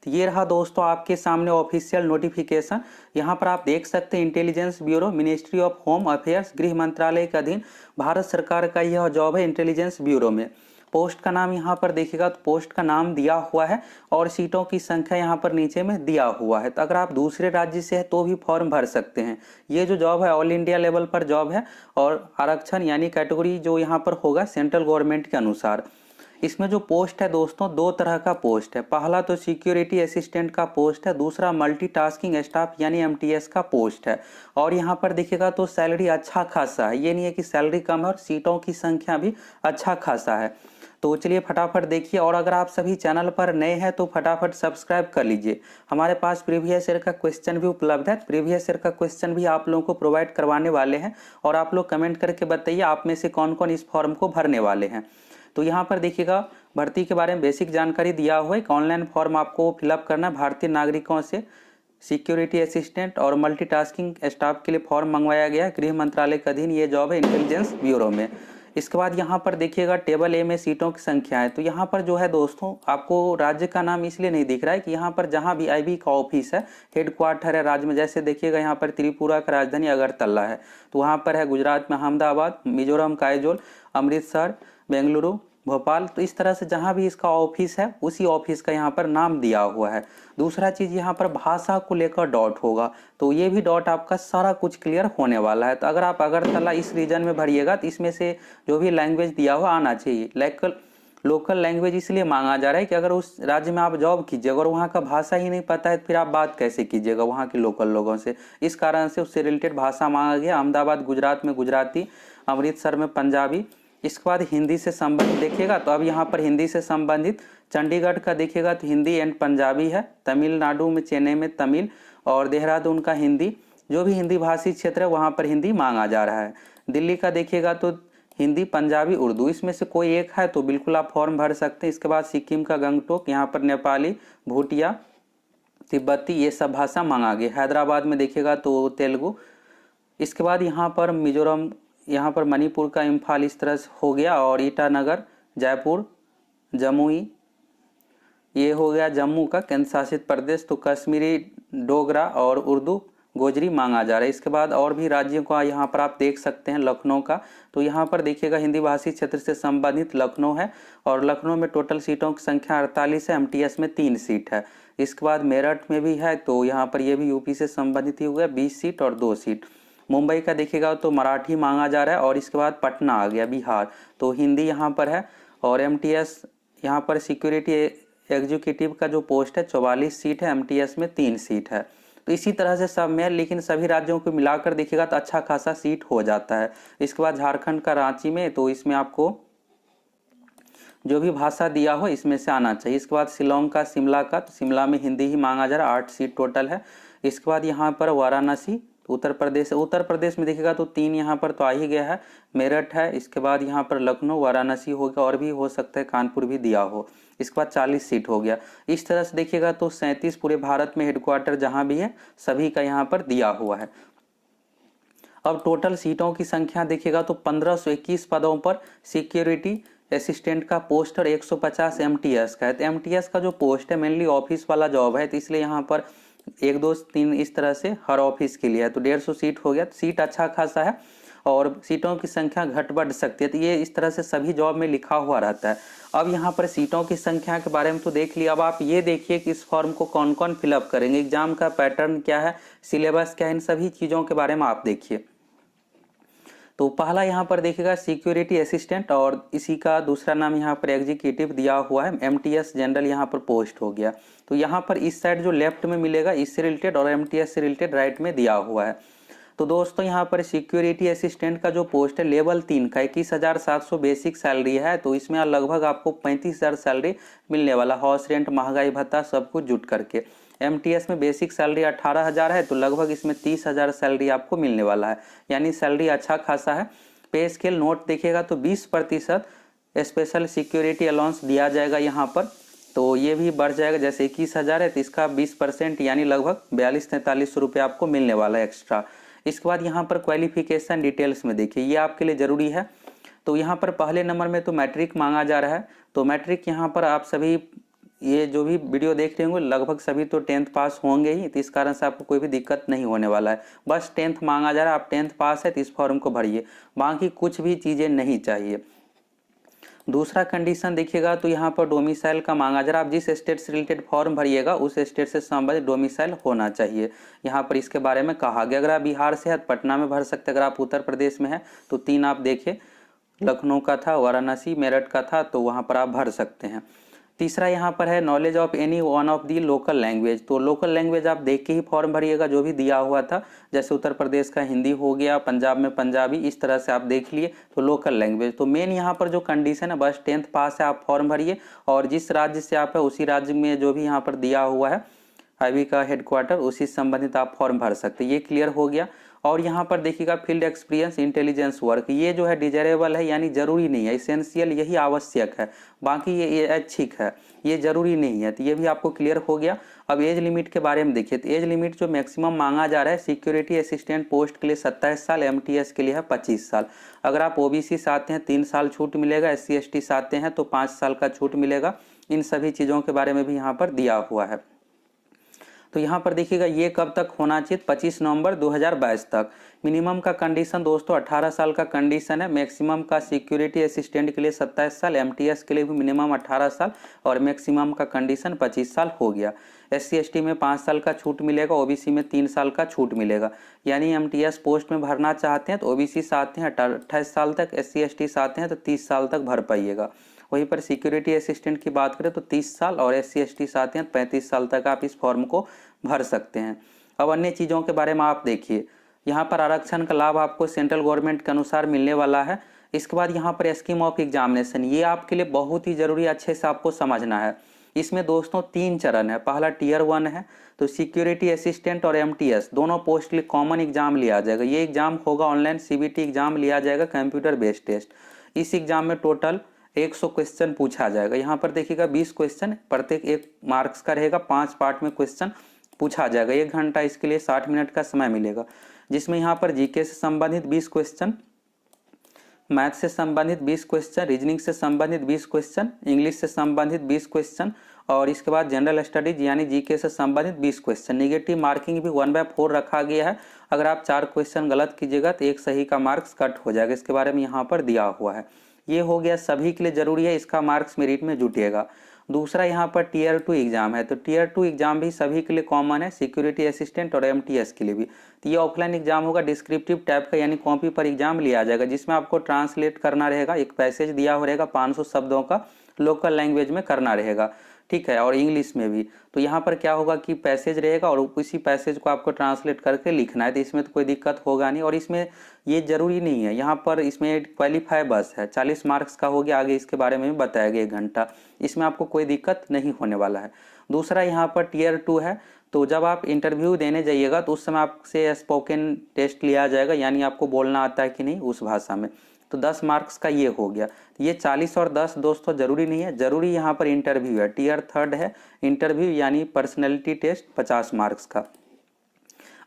तो ये रहा दोस्तों आपके सामने ऑफिशियल नोटिफिकेशन। यहाँ पर आप देख सकते हैं intelligence bureau, ministry of home affairs, गृह मंत्रालय के अधीन भारत सरकार का यह जॉब है इंटेलिजेंस ब्यूरो में। पोस्ट का नाम यहाँ पर देखिएगा तो पोस्ट का नाम दिया हुआ है और सीटों की संख्या यहाँ पर नीचे में दिया हुआ है। तो अगर आप दूसरे राज्य से है तो भी फॉर्म भर सकते हैं। ये जो जॉब है ऑल इंडिया लेवल पर जॉब है और आरक्षण यानी कैटेगरी जो यहाँ पर होगा सेंट्रल गवर्नमेंट के अनुसार। इसमें जो पोस्ट है दोस्तों दो तरह का पोस्ट है। पहला तो सिक्योरिटी असिस्टेंट का पोस्ट है, दूसरा मल्टीटास्किंग स्टाफ यानी एमटीएस का पोस्ट है। और यहाँ पर देखिएगा तो सैलरी अच्छा खासा है, ये नहीं है कि सैलरी कम है, और सीटों की संख्या भी अच्छा खासा है। तो चलिए फटाफट देखिए। और अगर आप सभी चैनल पर नए हैं तो फटाफट सब्सक्राइब कर लीजिए। हमारे पास प्रीवियस ईयर का क्वेश्चन भी उपलब्ध है, प्रीवियस ईयर का क्वेश्चन भी आप लोगों को प्रोवाइड करवाने वाले हैं। और आप लोग कमेंट करके बताइए आप में से कौन कौन इस फॉर्म को भरने वाले हैं। तो यहाँ पर देखिएगा भर्ती के बारे में बेसिक जानकारी दिया हुआ है। ऑनलाइन फॉर्म आपको फिलअप करना है। भारतीय नागरिकों से सिक्योरिटी असिस्टेंट और मल्टीटास्किंग स्टाफ के लिए फॉर्म मंगवाया गया है। गृह मंत्रालय के अधीन ये जॉब है इंटेलिजेंस ब्यूरो में। इसके बाद यहाँ पर देखिएगा टेबल ए में सीटों की संख्या है। तो यहाँ पर जो है दोस्तों आपको राज्य का नाम इसलिए नहीं दिख रहा है कि यहाँ पर जहाँ भी आईबी का ऑफिस है, हेडक्वार्टर है राज्य में, जैसे देखिएगा यहाँ पर त्रिपुरा का राजधानी अगरतला है, तो वहाँ पर है गुजरात में अहमदाबाद, मिजोरम का आइजोल, अमृतसर, बेंगलुरु, भोपाल। तो इस तरह से जहाँ भी इसका ऑफिस है उसी ऑफिस का यहाँ पर नाम दिया हुआ है। दूसरा चीज़ यहाँ पर भाषा को लेकर डॉट होगा, तो ये भी डॉट आपका सारा कुछ क्लियर होने वाला है। तो अगर आप अगरतला इस रीजन में भरिएगा तो इसमें से जो भी लैंग्वेज दिया हुआ आना चाहिए। लोकल लैंग्वेज इसलिए मांगा जा रहा है कि अगर उस राज्य में आप जॉब कीजिएगा और वहाँ का भाषा ही नहीं पता है तो फिर आप बात कैसे कीजिएगा वहाँ के लोकल लोगों से। इस कारण से उससे रिलेटेड भाषा मांगा गया। अहमदाबाद गुजरात में गुजराती, अमृतसर में पंजाबी। इसके बाद हिंदी से संबंधित देखिएगा तो अब यहाँ पर हिंदी से संबंधित चंडीगढ़ का देखिएगा तो हिंदी एंड पंजाबी है। तमिलनाडु में चेन्नई में तमिल और देहरादून का हिंदी, जो भी हिंदी भाषी क्षेत्र है वहाँ पर हिंदी मांगा जा रहा है। दिल्ली का देखिएगा तो हिंदी, पंजाबी, उर्दू, इसमें से कोई एक है तो बिल्कुल आप फॉर्म भर सकते हैं। इसके बाद सिक्किम का गंगटोक, यहाँ पर नेपाली, भूटिया, तिब्बती, ये सब भाषा मांगा गया। हैदराबाद में देखिएगा तो तेलुगु। इसके बाद यहाँ पर मिजोरम, यहाँ पर मणिपुर का इम्फाल, इस तरह से हो गया। और ईटानगर, जयपुर, जमुई, ये हो गया जम्मू का केंद्र शासित प्रदेश। तो कश्मीरी, डोगरा और उर्दू, गोजरी मांगा जा रहा है। इसके बाद और भी राज्यों का यहाँ पर आप देख सकते हैं। लखनऊ का, तो यहाँ पर देखिएगा हिंदी भाषी क्षेत्र से संबंधित लखनऊ है और लखनऊ में टोटल सीटों की संख्या 48 है, एमटीएस में 3 सीट है। इसके बाद मेरठ में भी है, तो यहाँ पर ये भी यूपी से संबंधित ही हो गया, 20 सीट और 2 सीट। मुंबई का देखिएगा तो मराठी मांगा जा रहा है। और इसके बाद पटना आ गया बिहार, तो हिंदी यहाँ पर है। और एमटीएस यहाँ पर सिक्योरिटी एग्जीक्यूटिव का जो पोस्ट है 44 सीट है, एमटीएस में 3 सीट है। तो इसी तरह से सब में, लेकिन सभी राज्यों को मिलाकर देखिएगा तो अच्छा खासा सीट हो जाता है। इसके बाद झारखंड का रांची में, तो इसमें आपको जो भी भाषा दिया हो इसमें से आना चाहिए। इसके बाद शिलोंग का, शिमला का, तो शिमला में हिंदी ही मांगा जा रहा है, 8 सीट टोटल है। इसके बाद यहाँ पर वाराणसी, उत्तर प्रदेश में देखिएगा तो 3 यहाँ पर तो आ ही गया है, मेरठ है। इसके बाद यहाँ पर लखनऊ, वाराणसी हो गया, और भी हो सकता है कानपुर भी दिया हो। इसके बाद 40 सीट हो गया। इस तरह से देखिएगा तो 37 पूरे भारत में हेडक्वार्टर जहाँ भी है सभी का यहाँ पर दिया हुआ है। अब टोटल सीटों की संख्या देखिएगा तो 1521 पदों पर सिक्योरिटी असिस्टेंट का पोस्ट और 150 एमटीएस का है। तो एमटीएस का जो पोस्ट है मेनली ऑफिस वाला जॉब है, तो इसलिए यहाँ पर 1 2 3 इस तरह से हर ऑफिस के लिए है। तो 150 सीट हो गया। सीट अच्छा खासा है और सीटों की संख्या घट बढ़ सकती है। तो ये इस तरह से सभी जॉब में लिखा हुआ रहता है। अब यहाँ पर सीटों की संख्या के बारे में तो देख लिया। अब आप ये देखिए कि इस फॉर्म को कौन कौन फिलअप करेंगे, एग्जाम का पैटर्न क्या है, सिलेबस क्या है, इन सभी चीज़ों के बारे में आप देखिए। तो पहला यहाँ पर देखिएगा सिक्योरिटी असिस्टेंट, और इसी का दूसरा नाम यहाँ पर एग्जीक्यूटिव दिया हुआ है, एमटीएस जनरल यहाँ पर पोस्ट हो गया। तो यहाँ पर इस साइड जो लेफ्ट में मिलेगा इससे रिलेटेड और एमटीएस से रिलेटेड राइट में दिया हुआ है। तो दोस्तों यहाँ पर सिक्योरिटी असिस्टेंट का जो पोस्ट है लेवल 3 का 21,700 बेसिक सैलरी है। तो इसमें लगभग आपको 35,000 सैलरी मिलने वाला, हाउस रेंट, महंगाई भत्ता सब कुछ जुट करके। एमटीएस में बेसिक सैलरी 18,000 है, तो लगभग इसमें 30,000 सैलरी आपको मिलने वाला है, यानी सैलरी अच्छा खासा है। पे स्केल नोट देखिएगा तो 20% स्पेशल सिक्योरिटी अलाउंस दिया जाएगा यहाँ पर, तो ये भी बढ़ जाएगा। जैसे 21,000 है तो इसका 20% यानी लगभग 42-43 रुपये आपको मिलने वाला है एक्स्ट्रा। इसके बाद यहाँ पर क्वालिफिकेशन डिटेल्स में देखिए, ये आपके लिए ज़रूरी है। तो यहाँ पर पहले नंबर में तो मैट्रिक मांगा जा रहा है, तो मैट्रिक यहाँ पर आप सभी ये जो भी वीडियो देख रहे होंगे लगभग सभी तो 10th पास होंगे ही, तो इस कारण से आपको कोई भी दिक्कत नहीं होने वाला है। बस 10th मांगा जा रहा है, आप 10th पास है तो इस फॉर्म को भरिए, बाकी कुछ भी चीज़ें नहीं चाहिए। दूसरा कंडीशन देखिएगा तो यहाँ पर डोमिसाइल का मांगा जा रहा है। आप जिस स्टेट से रिलेटेड फॉर्म भरिएगा उस स्टेट से संबंधित डोमिसाइल होना चाहिए। यहाँ पर इसके बारे में कहा गया, अगर आप बिहार से है तो पटना में भर सकते हैं, अगर आप उत्तर प्रदेश में है तो 3 आप देखिए, लखनऊ का था, वाराणसी, मेरठ का था, तो वहाँ पर आप भर सकते हैं। तीसरा यहाँ पर है knowledge of any one of the local language, तो लोकल लैंग्वेज आप देख के ही फॉर्म भरिएगा जो भी दिया हुआ था, जैसे उत्तर प्रदेश का हिंदी हो गया, पंजाब में पंजाबी, इस तरह से आप देख लिए तो लोकल लैंग्वेज। तो मेन यहाँ पर जो कंडीशन है बस 10th पास है आप फॉर्म भरिए, और जिस राज्य से आप है उसी राज्य में जो भी यहाँ पर दिया हुआ है आईबी का हेडक्वार्टर, उसी से संबंधित आप फॉर्म भर सकते हैं। ये क्लियर हो गया। और यहाँ पर देखिएगा फील्ड एक्सपीरियंस इंटेलिजेंस वर्क, ये जो है डिजायरेबल है, यानी जरूरी नहीं है, इसेंशियल यही आवश्यक है, बाकी ये ऐच्छिक है, ये जरूरी नहीं है, तो ये भी आपको क्लियर हो गया। अब एज लिमिट के बारे में देखिए, तो एज लिमिट जो मैक्सिमम मांगा जा रहा है सिक्योरिटी असिस्टेंट पोस्ट के लिए 27 साल, एमटीएस के लिए है 25 साल। अगर आप ओबीसी से आते हैं 3 साल छूट मिलेगा, SC ST से आते हैं तो 5 साल का छूट मिलेगा। इन सभी चीज़ों के बारे में भी यहाँ पर दिया हुआ है। तो यहाँ पर देखिएगा ये कब तक होना चाहिए, 25 नवंबर 2022 तक। मिनिमम का कंडीशन दोस्तों 18 साल का कंडीशन है, मैक्सिमम का सिक्योरिटी असिस्टेंट के लिए 27 साल, एमटीएस के लिए भी मिनिमम 18 साल और मैक्सिमम का कंडीशन 25 साल हो गया। SC ST में 5 साल का छूट मिलेगा, ओबीसी में 3 साल का छूट मिलेगा। यानी एमटीएस पोस्ट में भरना चाहते हैं तो ओबीसी से आते हैं 28 साल तक, SC ST से आते हैं तो 30 साल तक भर पाइएगा। वहीं पर सिक्योरिटी असिस्टेंट की बात करें तो 30 साल और SC ST से आते हैं 35 साल तक आप इस फॉर्म को भर सकते हैं। अब अन्य चीज़ों के बारे में आप देखिए, यहाँ पर आरक्षण का लाभ आपको सेंट्रल गवर्नमेंट के अनुसार मिलने वाला है। इसके बाद यहाँ पर स्कीम ऑफ एग्जामिनेशन, ये आपके लिए बहुत ही जरूरी, अच्छे से आपको समझना है। इसमें दोस्तों 3 चरण है। पहला टियर 1 है, तो सिक्योरिटी असिस्टेंट और एमटीएस दोनों पोस्ट के लिए कॉमन एग्जाम लिया जाएगा। ये एग्जाम होगा ऑनलाइन, CBT एग्जाम लिया जाएगा, कंप्यूटर बेस्ड टेस्ट। इस एग्जाम में टोटल 100 क्वेश्चन पूछा जाएगा। यहाँ पर देखिएगा 20 क्वेश्चन, प्रत्येक 1 मार्क्स का रहेगा, 5 पार्ट में क्वेश्चन पूछा जाएगा। 1 घंटा इसके लिए 60 मिनट का समय मिलेगा, जिसमें यहाँ पर जीके से संबंधित 20 क्वेश्चन, मैथ से संबंधित 20 क्वेश्चन, रीजनिंग से संबंधित 20 क्वेश्चन, इंग्लिश से संबंधित 20 क्वेश्चन, और इसके बाद जनरल स्टडीज यानी जीके से संबंधित 20 क्वेश्चन। नेगेटिव मार्किंग भी 1/4 रखा गया है। अगर आप 4 क्वेश्चन गलत कीजिएगा तो 1 सही का मार्क्स कट हो जाएगा। इसके बारे में यहाँ पर दिया हुआ है। ये हो गया, सभी के लिए जरूरी है, इसका मार्क्स मेरिट में जुटेगा। दूसरा यहाँ पर टियर 2 एग्जाम है, तो टियर 2 एग्जाम भी सभी के लिए कॉमन है, सिक्योरिटी असिस्टेंट और एमटीएस के लिए भी। तो ये ऑफलाइन एग्जाम होगा, डिस्क्रिप्टिव टाइप का, यानी कॉपी पर एग्जाम लिया जाएगा, जिसमें आपको ट्रांसलेट करना रहेगा। एक पैसेज दिया हो रहेगा 500 शब्दों का, लोकल लैंग्वेज में करना रहेगा, ठीक है, और इंग्लिश में भी। तो यहाँ पर क्या होगा कि पैसेज रहेगा और उसी पैसेज को आपको ट्रांसलेट करके लिखना है, तो इसमें तो कोई दिक्कत होगा नहीं। और इसमें ये जरूरी नहीं है, यहाँ पर इसमें क्वालिफाई बस है, 40 मार्क्स का हो गया। आगे इसके बारे में भी बताया गया 1 घंटा, इसमें आपको कोई दिक्कत नहीं होने वाला है। दूसरा यहाँ पर टियर 2 है, तो जब आप इंटरव्यू देने जाइएगा तो उस समय आपसे स्पोकन टेस्ट लिया जाएगा, यानी आपको बोलना आता है कि नहीं उस भाषा में। तो 10 मार्क्स का ये हो गया। ये 40 और 10 दोस्तों जरूरी नहीं है, जरूरी यहाँ पर इंटरव्यू है। टियर 3 है इंटरव्यू, यानी पर्सनैलिटी टेस्ट 50 मार्क्स का।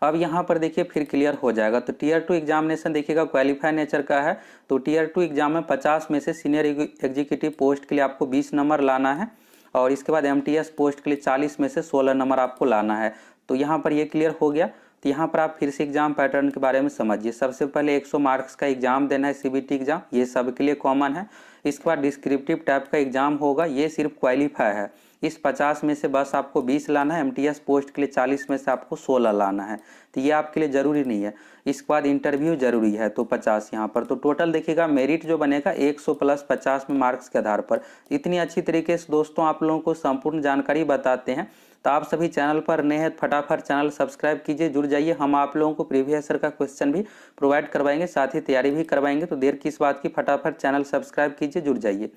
अब यहाँ पर देखिए फिर क्लियर हो जाएगा। तो टियर 2 एग्जामिनेशन देखिएगा क्वालिफाई नेचर का है। तो टियर 2 एग्जाम में 50 में से सीनियर एग्जीक्यूटिव पोस्ट के लिए आपको 20 नंबर लाना है, और इसके बाद एमटीएस पोस्ट के लिए 40 में से 16 नंबर आपको लाना है। तो यहाँ पर ये क्लियर हो गया। तो यहाँ पर आप फिर से एग्जाम पैटर्न के बारे में समझिए। सबसे पहले 100 मार्क्स का एग्जाम देना है, CBT एग्जाम, ये सबके लिए कॉमन है। इसके बाद डिस्क्रिप्टिव टाइप का एग्जाम होगा, ये सिर्फ क्वालिफाई है। इस 50 में से बस आपको 20 लाना है, एमटीएस पोस्ट के लिए 40 में से आपको 16 लाना है। तो ये आपके लिए जरूरी नहीं है। इसके बाद इंटरव्यू जरूरी है, तो 50 यहाँ पर। तो टोटल देखिएगा मेरिट जो बनेगा 100 + 50 में मार्क्स के आधार पर। इतनी अच्छी तरीके से दोस्तों आप लोगों को संपूर्ण जानकारी बताते हैं। तो आप सभी चैनल पर नए हैं, फटाफट चैनल सब्सक्राइब कीजिए, जुड़ जाइए। हम आप लोगों को प्रीवियस ईयर का क्वेश्चन भी प्रोवाइड करवाएंगे, साथ ही तैयारी भी करवाएंगे। तो देर किस बात की, फटाफट चैनल सब्सक्राइब कीजिए, जुड़ जाइए।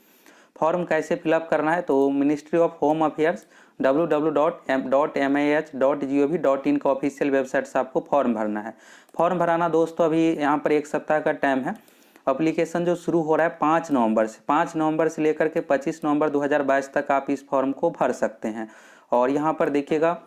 फॉर्म कैसे फिलअप करना है, तो ministry of home affairs www.mah.gov.in का ऑफिशियल वेबसाइट से आपको फॉर्म भरना है। फॉर्म भराना दोस्तों अभी यहाँ पर 1 सप्ताह का टाइम है। एप्लीकेशन जो शुरू हो रहा है 5 नवंबर से, 5 नवंबर से लेकर के 25 नवंबर 2022 तक आप इस फॉर्म को भर सकते हैं। और यहाँ पर देखिएगा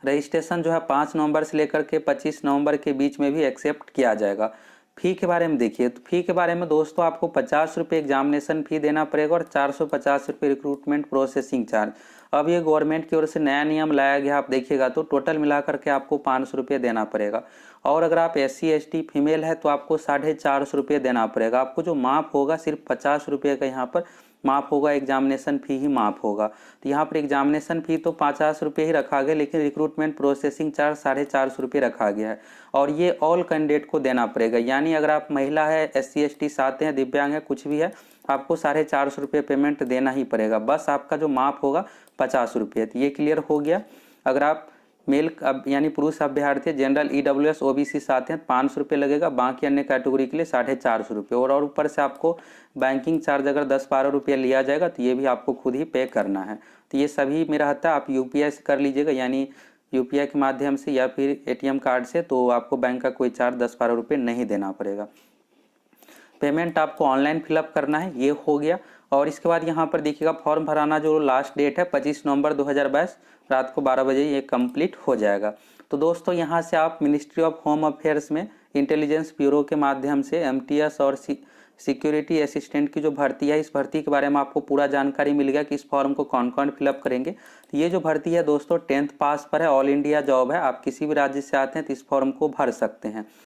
रजिस्ट्रेशन जो है 5 नवंबर से लेकर के 25 नवंबर के बीच में भी एक्सेप्ट किया जाएगा। फ़ी के बारे में देखिए, तो फ़ी के बारे में दोस्तों आपको 50 रुपये एग्जामिनेशन फ़ी देना पड़ेगा और 450 रुपये रिक्रूटमेंट प्रोसेसिंग चार्ज। अब ये गवर्नमेंट की ओर से नया नियम लाया गया, आप देखिएगा तो टोटल मिला करके आपको 500 रुपये देना पड़ेगा। और अगर आप SC ST फीमेल है तो आपको 450 रुपये देना पड़ेगा। आपको जो माफ़ होगा सिर्फ 50 रुपये का यहाँ पर माफ़ होगा, एग्जामिनेशन फ़ी ही माफ़ होगा। तो यहाँ पर एग्जामिनेशन फ़ी तो 50 रुपये ही रखा गया, लेकिन रिक्रूटमेंट प्रोसेसिंग चार्ज 450 रुपये रखा गया है और ये ऑल कैंडिडेट को देना पड़ेगा। यानी अगर आप महिला है, SC ST से आते हैं, दिव्यांग है, कुछ भी है, आपको 450 रुपये पेमेंट देना ही पड़ेगा। बस आपका जो माफ़ होगा 50 रुपये। तो ये क्लियर हो गया। अगर आप मेल यानी पुरुष अभ्यर्थी जनरल EWS OBC से आते हैं तो 500 रुपये लगेगा, बाकी अन्य कैटेगरी के लिए 450 रुपये। और ऊपर से आपको बैंकिंग चार्ज अगर 10-12 रुपये लिया जाएगा तो ये भी आपको खुद ही पे करना है। तो ये सभी में रहता है, आप UPI से कर लीजिएगा, यानी UPI के माध्यम से या फिर ATM कार्ड से, तो आपको बैंक का कोई चार्ज 10-12 रुपये नहीं देना पड़ेगा। पेमेंट आपको ऑनलाइन फिलअप करना है, ये हो गया। और इसके बाद यहाँ पर देखिएगा फॉर्म भराना जो लास्ट डेट है 25 नवंबर 2022 रात को 12 बजे ये कंप्लीट हो जाएगा। तो दोस्तों यहाँ से आप मिनिस्ट्री ऑफ होम अफेयर्स में इंटेलिजेंस ब्यूरो के माध्यम से MTS और सिक्योरिटी असिस्टेंट की जो भर्ती है, इस भर्ती के बारे में आपको पूरा जानकारी मिल गया कि इस फॉर्म को कौन कौन फिलअप करेंगे। तो ये जो भर्ती है दोस्तों 10th पास पर है, ऑल इंडिया जॉब है, आप किसी भी राज्य से आते हैं तो इस फॉर्म को भर सकते हैं।